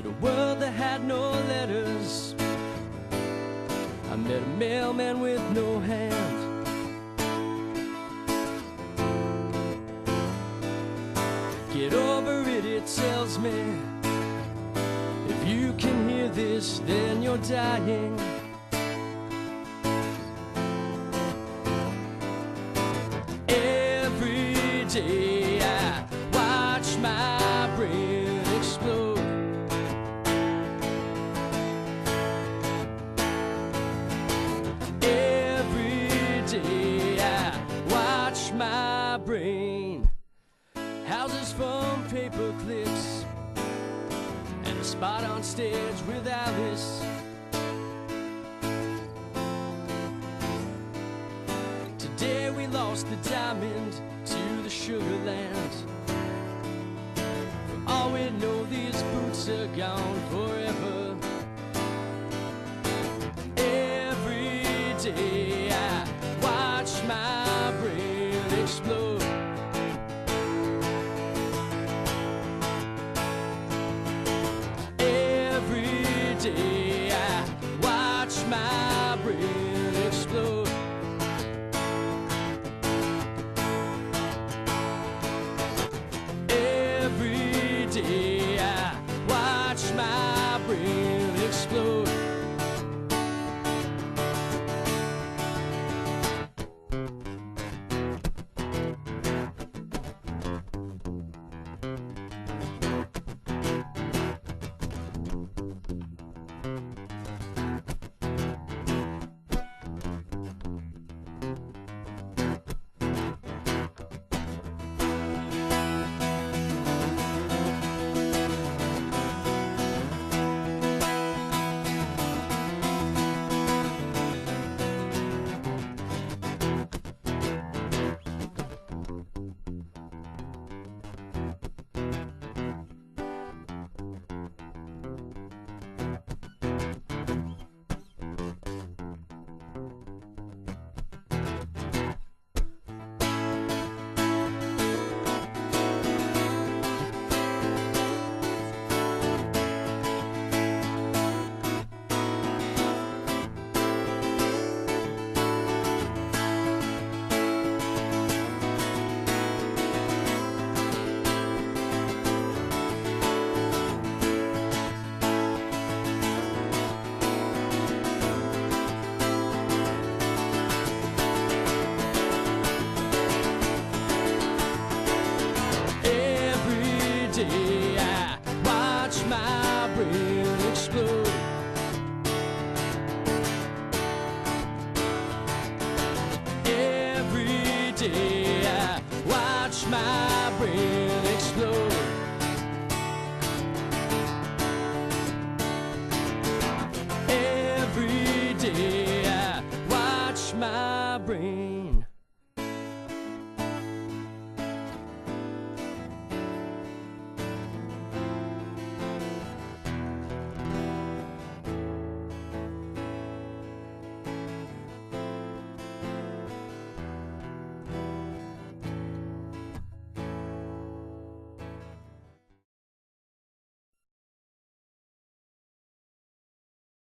met a world that had no letters. I met a mailman with no hand. Get over it, it tells me. If you can hear this, then you're dying. Every day I watch my brain explode. Every day I watch my brain. Houses from paper clips and a spot on stage with Alice. Today we lost the diamond to the sugar land. For all we know, these boots are gone forever. Every day I watch my brain explode. Every day I watch my brain explode. Every day I watch my brain explode. Day I watch my brain explode. Every day I watch my brain explode. Every day I watch my brain